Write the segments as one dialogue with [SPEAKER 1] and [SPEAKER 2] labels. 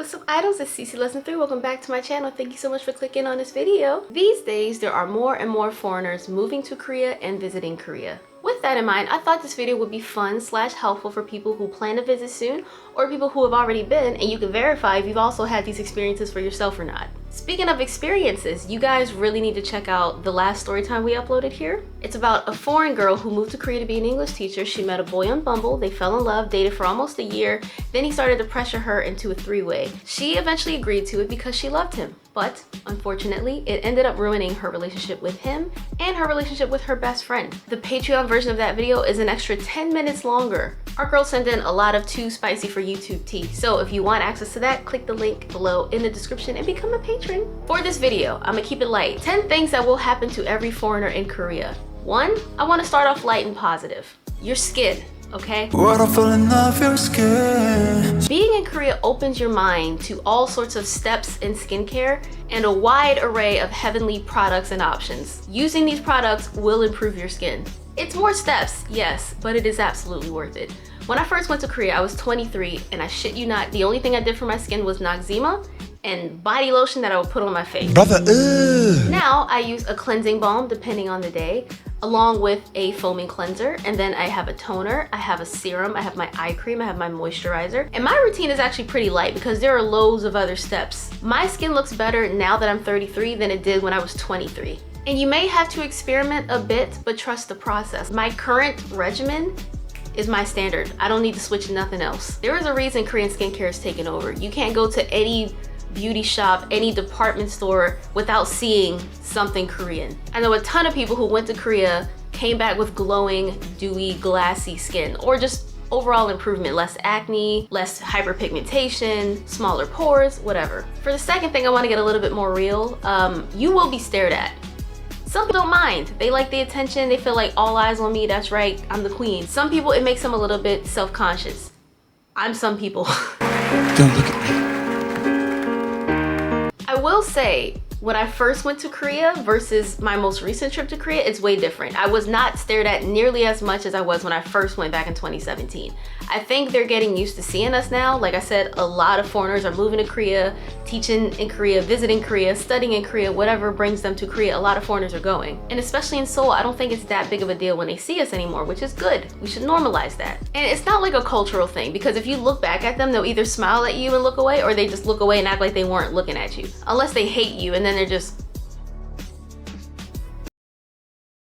[SPEAKER 1] What's up, idols? It's Cece Lesson 3. Welcome back to my channel. Thank you so much for clicking on this video. These days, there are more and more foreigners moving to Korea and visiting Korea. With that in mind, I thought this video would be fun / helpful for people who plan to visit soon or people who have already been, and you can verify if you've also had these experiences for yourself or not. Speaking of experiences, you guys really need to check out the last story time we uploaded here. It's about a foreign girl who moved to Korea to be an English teacher. She met a boy on Bumble, they fell in love, dated for almost a year, then he started to pressure her into a three-way. She eventually agreed to it because she loved him. But unfortunately, it ended up ruining her relationship with him and her relationship with her best friend. The Patreon version of that video is an extra 10 minutes longer. Our girl sent in a lot of too spicy for YouTube tea. So if you want access to that, click the link below in the description and become a patron. For this video, I'm gonna keep it light. 10 things that will happen to every foreigner in Korea. 1, I wanna start off light and positive. Your skin. Okay? Being in Korea opens your mind to all sorts of steps in skincare and a wide array of heavenly products and options. Using these products will improve your skin. It's more steps, yes, but it is absolutely worth it. When I first went to Korea, I was 23, and I shit you not, the only thing I did for my skin was Noxzema and body lotion that I would put on my face.
[SPEAKER 2] Brother,
[SPEAKER 1] Now I use a cleansing balm depending on the day, along with a foaming cleanser, and then I have a toner, I have a serum, I have my eye cream, I have my moisturizer. And my routine is actually pretty light because there are loads of other steps. My skin looks better now that I'm 33 than it did when I was 23. And you may have to experiment a bit, but trust the process. My current regimen is my standard. I don't need to switch to nothing else. There is a reason Korean skincare is taken over. You can't go to any beauty shop, any department store without seeing something Korean. I know a ton of people who went to Korea came back with glowing, dewy, glassy skin, or just overall improvement, less acne, less hyperpigmentation, smaller pores, whatever. For the second thing, I want to get a little bit more real. You will be stared at. Some people don't mind. They like the attention. They feel like all eyes on me. That's right, I'm the queen. Some people, it makes them a little bit self-conscious. I'm some people.
[SPEAKER 2] don't look at me.
[SPEAKER 1] I will say, when I first went to Korea versus my most recent trip to Korea, it's way different. I was not stared at nearly as much as I was when I first went back in 2017. I think they're getting used to seeing us now. Like I said, a lot of foreigners are moving to Korea, teaching in Korea, visiting Korea, studying in Korea, whatever brings them to Korea, a lot of foreigners are going. And especially in Seoul, I don't think it's that big of a deal when they see us anymore, which is good. We should normalize that. And it's not like a cultural thing, because if you look back at them, they'll either smile at you and look away, or they just look away and act like they weren't looking at you. Unless they hate you, and then they're just...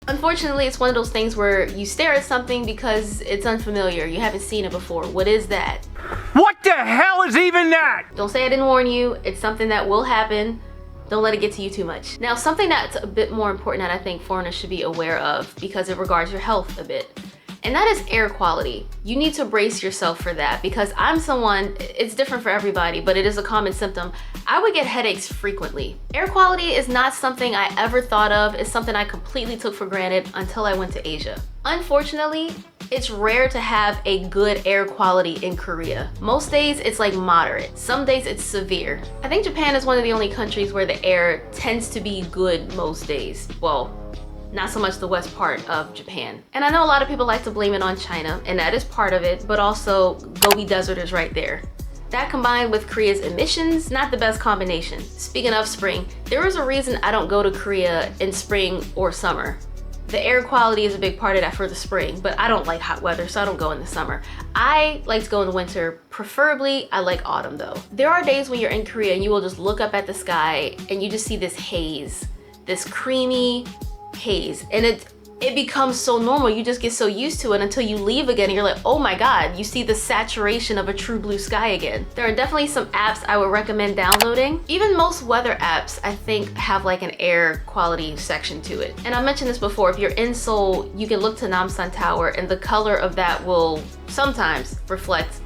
[SPEAKER 1] Unfortunately, it's one of those things where you stare at something because it's unfamiliar. You haven't seen it before. What is that?
[SPEAKER 3] What the hell is even that?
[SPEAKER 1] Don't say I didn't warn you. It's something that will happen. Don't let it get to you too much. Now, something that's a bit more important that I think foreigners should be aware of because it regards your health a bit, and that is air quality. You need to brace yourself for that because I'm someone, it's different for everybody, but it is a common symptom. I would get headaches frequently. Air quality is not something I ever thought of. It's something I completely took for granted until I went to Asia. Unfortunately, it's rare to have a good air quality in Korea. Most days it's like moderate. Some days it's severe. I think Japan is one of the only countries where the air tends to be good most days. Well, not so much the west part of Japan. And I know a lot of people like to blame it on China, and that is part of it, but also Gobi Desert is right there. That combined with Korea's emissions, not the best combination. Speaking of spring, there is a reason I don't go to Korea in spring or summer. The air quality is a big part of that for the spring, but I don't like hot weather, so I don't go in the summer. I like to go in the winter. Preferably, I like autumn though. There are days when you're in Korea and you will just look up at the sky and you just see this haze, this creamy haze, and it becomes so normal. You just get so used to it until you leave again and you're like, oh my god, you see the saturation of a true blue sky again. There are definitely some apps I would recommend downloading. Even most weather apps, I think, have like an air quality section to it. And I mentioned this before, if you're in Seoul, you can look to Namsan Tower and the color of that will sometimes reflect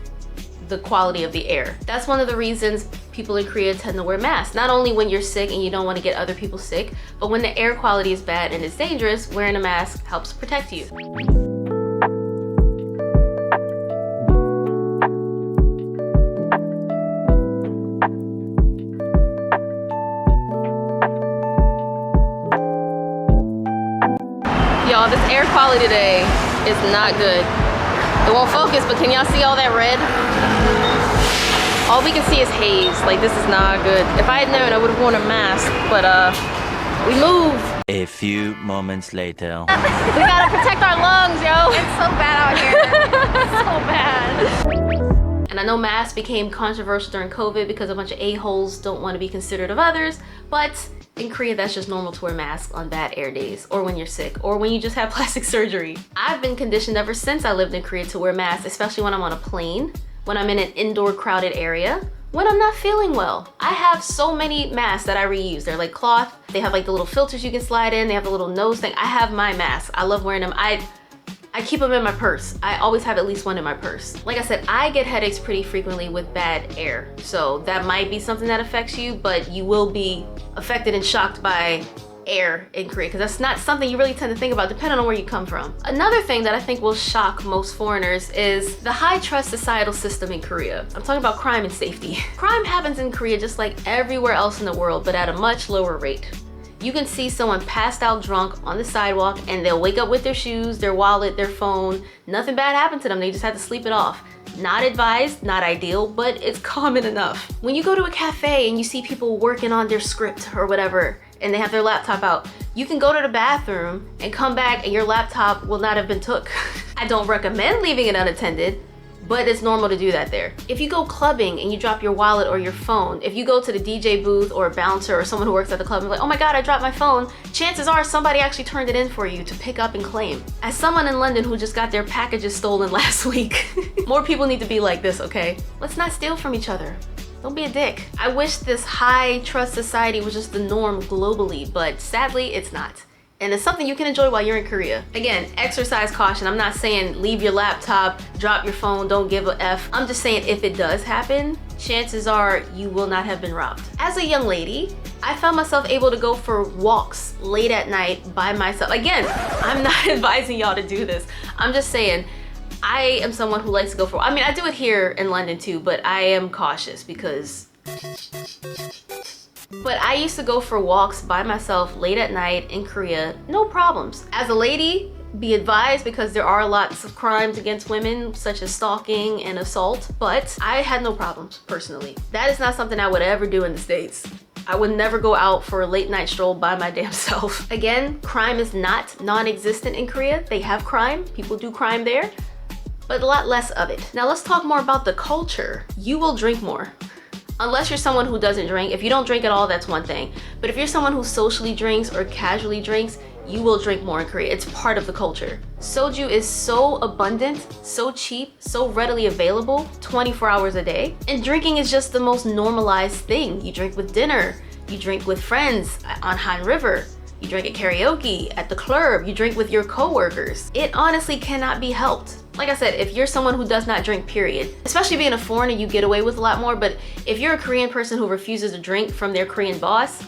[SPEAKER 1] the quality of the air. That's one of the reasons people in Korea tend to wear masks. Not only when you're sick and you don't want to get other people sick, but when the air quality is bad and it's dangerous, wearing a mask helps protect you. Y'all, this air quality today is not good. It won't focus, but can y'all see all that red? All we can see is haze. Like, this is not good. If I had known, I would have worn a mask, but we move.
[SPEAKER 4] A few moments later.
[SPEAKER 1] We gotta protect our lungs, yo.
[SPEAKER 5] It's so bad out here.
[SPEAKER 1] So bad. And I know masks became controversial during COVID because a bunch of a-holes don't want to be considerate of others, but in Korea, that's just normal to wear masks on bad air days, or when you're sick, or when you just have plastic surgery. I've been conditioned ever since I lived in Korea to wear masks, especially when I'm on a plane, when I'm in an indoor crowded area, when I'm not feeling well. I have so many masks that I reuse. They're like cloth. They have like the little filters you can slide in. They have the little nose thing. I have my masks. I love wearing them. I keep them in my purse. I always have at least one in my purse. Like I said, I get headaches pretty frequently with bad air. So that might be something that affects you, but you will be affected and shocked by air in Korea, because that's not something you really tend to think about depending on where you come from. Another thing that I think will shock most foreigners is the high trust societal system in Korea. I'm talking about crime and safety. Crime happens in Korea just like everywhere else in the world, but at a much lower rate. You can see someone passed out drunk on the sidewalk and they'll wake up with their shoes, their wallet, their phone. Nothing bad happened to them. They just had to sleep it off. Not advised, not ideal, but it's common enough. When you go to a cafe and you see people working on their script or whatever, and they have their laptop out, you can go to the bathroom and come back and your laptop will not have been took. I don't recommend leaving it unattended, but it's normal to do that there. If you go clubbing and you drop your wallet or your phone, if you go to the DJ booth or a bouncer or someone who works at the club and like, oh my God, I dropped my phone, chances are somebody actually turned it in for you to pick up and claim. As someone in London who just got their packages stolen last week, more people need to be like this, okay? Let's not steal from each other. Don't be a dick. I wish this high trust society was just the norm globally, but sadly it's not. And it's something you can enjoy while you're in Korea. Again, exercise caution. I'm not saying leave your laptop, drop your phone, don't give a F. I'm just saying if it does happen, chances are you will not have been robbed. As a young lady, I found myself able to go for walks late at night by myself. Again, I'm not advising y'all to do this. I'm just saying, I am someone who likes to go for, I mean, I do it here in London too, but I am cautious because but I used to go for walks by myself late at night in Korea, no problems. As a lady, be advised because there are lots of crimes against women, such as stalking and assault, but I had no problems personally. That is not something I would ever do in the States. I would never go out for a late night stroll by my damn self. Again, crime is not non-existent in Korea. They have crime, people do crime there, but a lot less of it. Now let's talk more about the culture. You will drink more. Unless you're someone who doesn't drink. If you don't drink at all, that's one thing. But if you're someone who socially drinks or casually drinks, you will drink more in Korea. It's part of the culture. Soju is so abundant, so cheap, so readily available 24 hours a day. And drinking is just the most normalized thing. You drink with dinner, you drink with friends on Han River, you drink at karaoke, at the club, you drink with your coworkers. It honestly cannot be helped. Like I said, if you're someone who does not drink, period, especially being a foreigner, you get away with a lot more, but if you're a Korean person who refuses to drink from their Korean boss,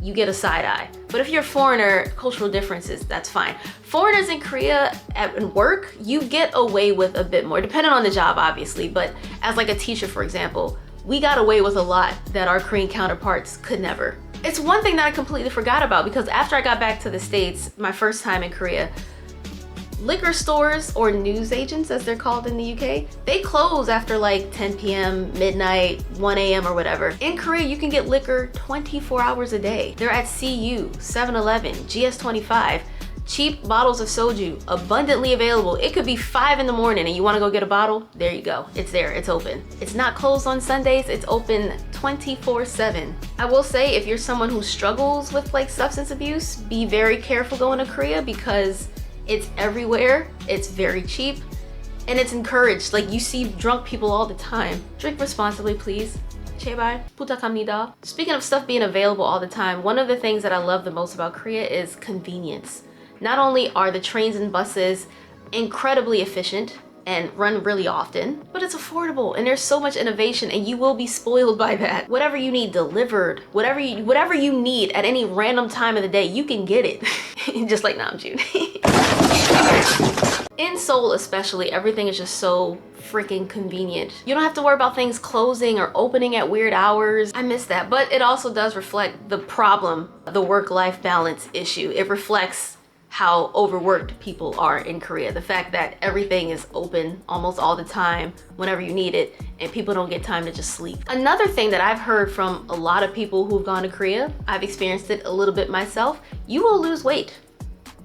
[SPEAKER 1] you get a side eye. But if you're a foreigner, cultural differences, that's fine. Foreigners in Korea at work, you get away with a bit more, depending on the job, obviously, but as like a teacher, for example, we got away with a lot that our Korean counterparts could never. It's one thing that I completely forgot about because after I got back to the States, my first time in Korea, liquor stores, or news agents as they're called in the UK, they close after like 10 p.m., midnight, 1 a.m. or whatever. In Korea, you can get liquor 24 hours a day. They're at CU, 7-Eleven, GS25, cheap bottles of soju, abundantly available. It could be 5 in the morning and you wanna go get a bottle, there you go. It's there, it's open. It's not closed on Sundays, it's open 24/7. I will say, if you're someone who struggles with like substance abuse, be very careful going to Korea because it's everywhere, it's very cheap, and it's encouraged. Like, you see drunk people all the time. Drink responsibly, please. 제발 부탁합니다. Speaking of stuff being available all the time, one of the things that I love the most about Korea is convenience. Not only are the trains and buses incredibly efficient and run really often, but it's affordable and there's so much innovation and you will be spoiled by that. Whatever you need delivered, whatever you need at any random time of the day, you can get it. Just like Namjoon. In Seoul especially, everything is just so freaking convenient. You don't have to worry about things closing or opening at weird hours. I miss that, but it also does reflect the problem, the work-life balance issue. It reflects how overworked people are in Korea. The fact that everything is open almost all the time whenever you need it, and people don't get time to just sleep. Another thing that I've heard from a lot of people who've gone to Korea, I've experienced it a little bit myself, you will lose weight.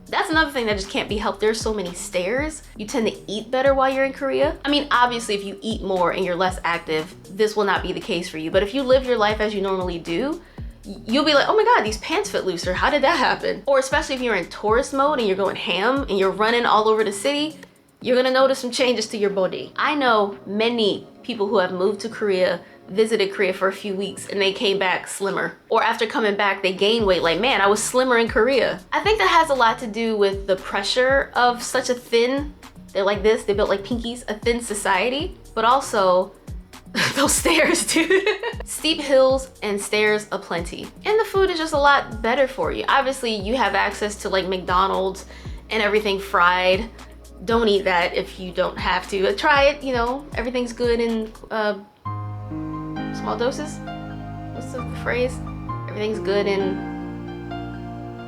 [SPEAKER 1] That's another thing that just can't be helped. There's so many stairs. You tend to eat better while you're in Korea. I mean, obviously if you eat more and you're less active, this will not be the case for you. But if you live your life as you normally do, you'll be like, oh my God, these pants fit looser. How did that happen? Or especially if you're in tourist mode and you're going ham and you're running all over the city, you're gonna notice some changes to your body. I know many people who have moved to Korea, visited Korea for a few weeks, and they came back slimmer. Or after coming back, they gained weight. Like, man, I was slimmer in Korea. I think that has a lot to do with the pressure of such a thin, they're like this, they built like pinkies, a thin society, but also those stairs, dude. Steep hills and stairs aplenty. And the food is just a lot better for you. Obviously, you have access to like McDonald's and everything fried. Don't eat that if you don't have to. Try it, you know, everything's good in small doses. What's the phrase? Everything's good in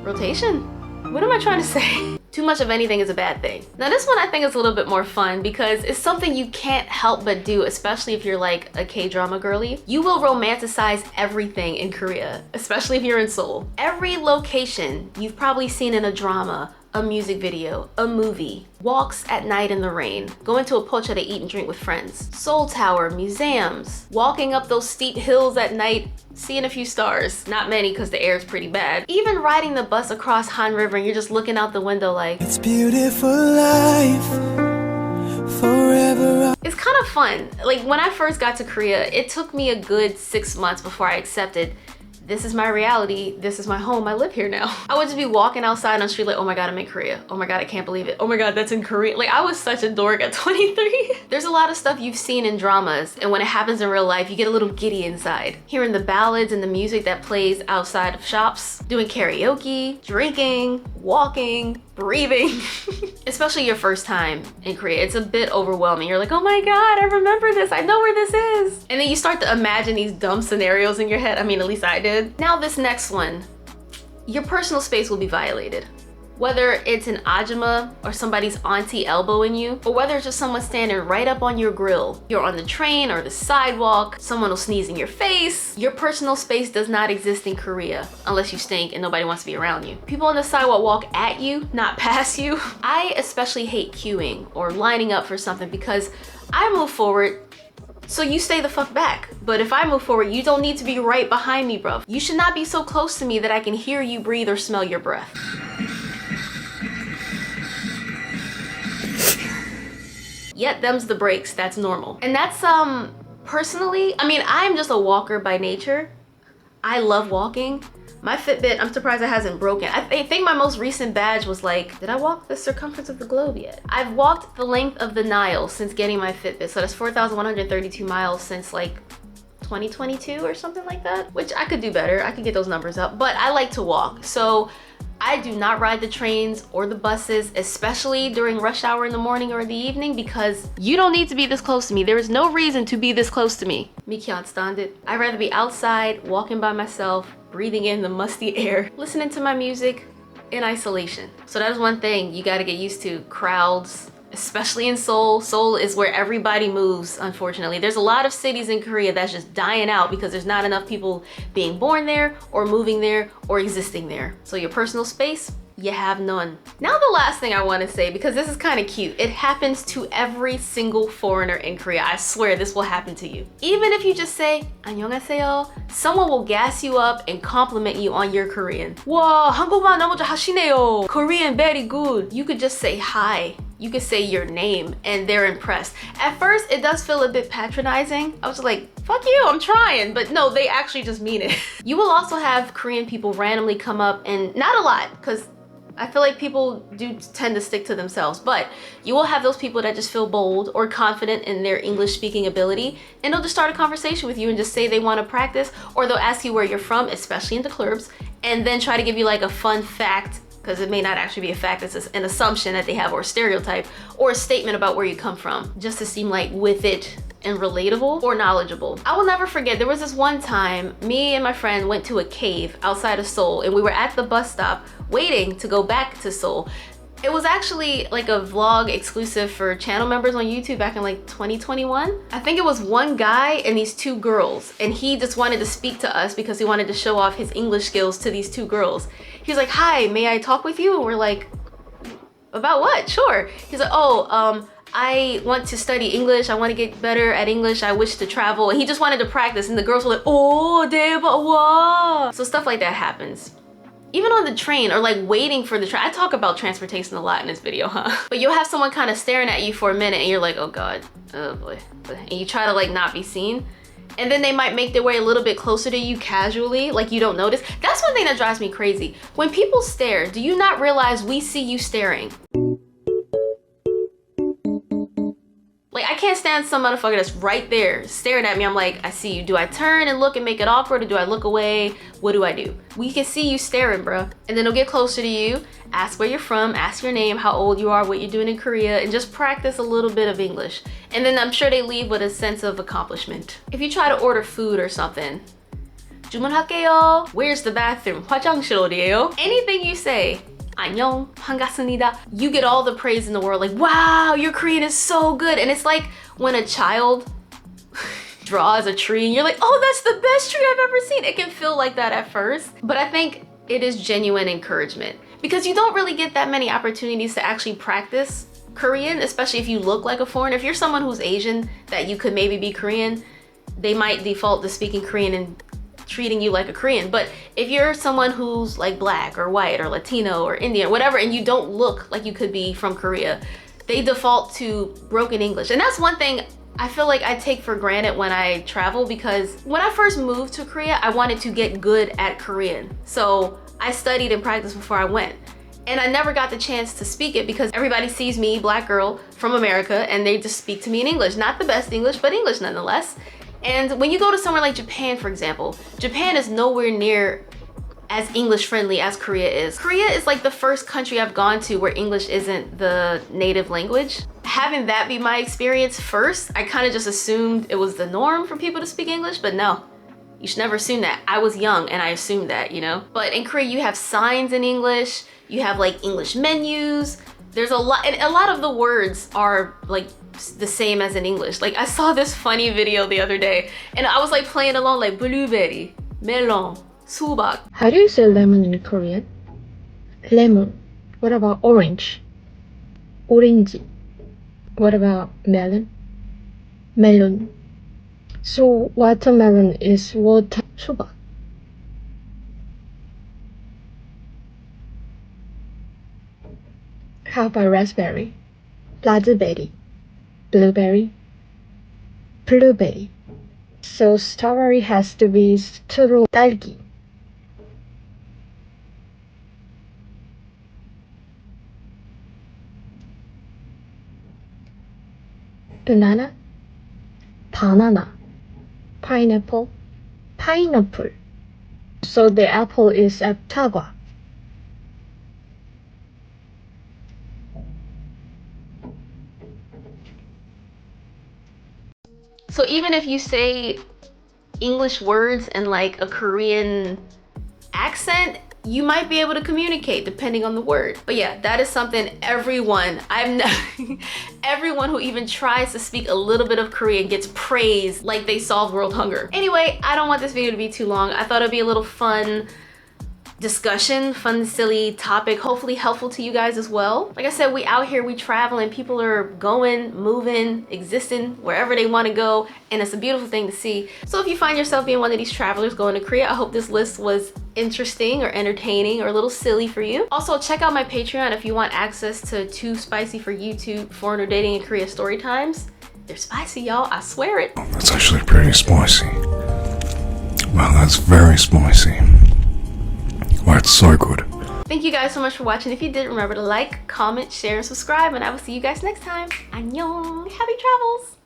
[SPEAKER 1] rotation. What am I trying to say? Too much of anything is a bad thing. Now this one I think is a little bit more fun because it's something you can't help but do, especially if you're like a K-drama girly. You will romanticize everything in Korea, especially if you're in Seoul. Every location you've probably seen in a drama, a music video, a movie, walks at night in the rain, going to a pocha to eat and drink with friends, Seoul Tower, museums, walking up those steep hills at night, seeing a few stars. Not many because the air is pretty bad. Even riding the bus across Han River and you're just looking out the window like,
[SPEAKER 2] It's beautiful life forever.
[SPEAKER 1] it's kind of fun. Like when I first got to Korea, it took me a good 6 months before I accepted this is my reality, this is my home, I live here now. I would just be walking outside on the street like, oh my God, I'm in Korea. Oh my God, I can't believe it. Oh my God, that's in Korea. Like I was such a dork at 23. There's a lot of stuff you've seen in dramas, and when it happens in real life, you get a little giddy inside. Hearing the ballads and the music that plays outside of shops, doing karaoke, drinking, walking, breathing. Especially your first time in Korea, it's a bit overwhelming. You're like, oh my God, I remember this, I know where this is. And then you start to imagine these dumb scenarios in your head. I mean, at least I did. Now this next one, your personal space will be violated. Whether it's an ajumma or somebody's auntie elbowing you, or whether it's just someone standing right up on your grill. You're on the train or the sidewalk, someone will sneeze in your face. Your personal space does not exist in Korea unless you stink and nobody wants to be around you. People on the sidewalk walk at you, not past you. I especially hate queuing or lining up for something because I move forward, so you stay the fuck back. But if I move forward, you don't need to be right behind me, bro. You should not be so close to me that I can hear you breathe or smell your breath. Yet them's the breaks, that's normal. And that's personally, I mean, I'm just a walker by nature. I love walking. My Fitbit, I'm surprised it hasn't broken. I think my most recent badge was like, did I walk the circumference of the globe yet? I've walked the length of the Nile since getting my Fitbit. So that's 4,132 miles since like 2022 or something like that, which I could do better. I could get those numbers up, but I like to walk. So I do not ride the trains or the buses, especially during rush hour in the morning or the evening, because you don't need to be this close to me. There is no reason to be this close to me. Me can't stand it. I'd rather be outside, walking by myself, breathing in the musty air, listening to my music in isolation. So that is one thing you gotta get used to, crowds, especially in Seoul. Seoul is where everybody moves, unfortunately. There's a lot of cities in Korea that's just dying out because there's not enough people being born there or moving there or existing there. So your personal space, you have none. Now the last thing I want to say, because this is kind of cute, it happens to every single foreigner in Korea. I swear this will happen to you. Even if you just say 안녕하세요, someone will gas you up and compliment you on your Korean. 와, 한국말 너무 잘하시네요. Korean very good. You could just say hi. You could say your name and they're impressed. At first, it does feel a bit patronizing. I was like, fuck you, I'm trying. But no, they actually just mean it. You will also have Korean people randomly come up, and not a lot, because I feel like people do tend to stick to themselves, but you will have those people that just feel bold or confident in their English speaking ability, and they'll just start a conversation with you and just say they want to practice, or they'll ask you where you're from, especially in the clubs, and then try to give you like a fun fact, because it may not actually be a fact, it's an assumption that they have, or a stereotype, or a statement about where you come from, just to seem like with it and relatable or knowledgeable. I will never forget, there was this one time me and my friend went to a cave outside of Seoul, and we were at the bus stop waiting to go back to Seoul. It was actually like a vlog exclusive for channel members on YouTube back in like 2021. I think it was one guy and these two girls, and he just wanted to speak to us because he wanted to show off his English skills to these two girls. He was like, "Hi, may I talk with you?" And we're like, "About what?" "Sure." He's like, "Oh, I want to study English. I want to get better at English. I wish to travel." And he just wanted to practice, and the girls were like, "Oh, 대박, wow." So stuff like that happens. Even on the train or like waiting for the train. I talk about transportation a lot in this video, huh? But you'll have someone kind of staring at you for a minute and you're like, "Oh God, oh boy." And you try to like not be seen. And then they might make their way a little bit closer to you casually, like you don't notice. That's one thing that drives me crazy. When people stare, do you not realize we see you staring? Like, I can't stand some motherfucker that's right there staring at me. I'm like, I see you. Do I turn and look and make it awkward, or do I look away? What do I do? We can see you staring, bro. And then they'll get closer to you, ask where you're from, ask your name, how old you are, what you're doing in Korea, and just practice a little bit of English. And then I'm sure they leave with a sense of accomplishment. If you try to order food or something, 주문할게요. Where's the bathroom? 화장실 어디예요? Anything you say, 안녕, 반갑습니다, you get all the praise in the world. Like, wow, your Korean is so good. And it's like when a child draws a tree and you're like, oh, that's the best tree I've ever seen. It can feel like that at first, but I think it is genuine encouragement because you don't really get that many opportunities to actually practice Korean, especially if you look like a foreigner. If you're someone who's Asian that you could maybe be Korean, they might default to speaking Korean and treating you like a Korean. But if you're someone who's like black or white or Latino or Indian, whatever, and you don't look like you could be from Korea, they default to broken English. And that's one thing I feel like I take for granted when I travel, because when I first moved to Korea, I wanted to get good at Korean. So I studied and practiced before I went. And I never got the chance to speak it because everybody sees me, black girl from America, and they just speak to me in English. Not the best English, but English nonetheless. And when you go to somewhere like Japan, for example, Japan is nowhere near as English friendly as Korea is. Korea is like the first country I've gone to where English isn't the native language. Having that be my experience first, I kind of just assumed it was the norm for people to speak English, but no. You should never assume that. I was young and I assumed that, you know? But in Korea, you have signs in English, you have like English menus. There's a lot, and a lot of the words are like the same as in English. Like, I saw this funny video the other day and I was like playing along, like blueberry, melon, 수박.
[SPEAKER 5] How do you say lemon in Korean? Lemon. What about orange? 오렌지. What about melon? melon? So watermelon is water. 수박. How about raspberry? 라즈베리. Blueberry. Blueberry. So strawberry has to be 스트로 딸기. Banana. Banana. Pineapple. Pineapple. So the apple is 사과.
[SPEAKER 1] So even if you say English words in like a Korean accent, you might be able to communicate depending on the word. But yeah, that is something everyone who even tries to speak a little bit of Korean gets praised like they solved world hunger. Anyway, I don't want this video to be too long. I thought it'd be a little fun discussion, fun, silly topic, hopefully helpful to you guys as well. Like I said, we out here, we traveling, people are going, moving, existing wherever they want to go, and it's a beautiful thing to see. So if you find yourself being one of these travelers going to Korea, I hope this list was interesting or entertaining or a little silly for you. Also, check out my Patreon if you want access to Too Spicy for YouTube foreigner dating in Korea story times. They're spicy, y'all, I swear it.
[SPEAKER 2] That's actually pretty spicy. Wow, that's very spicy. Wow, it's so good.
[SPEAKER 1] Thank you guys so much for watching. If you did, remember to like, comment, share, and subscribe, and I will see you guys next time. 안녕. Happy travels.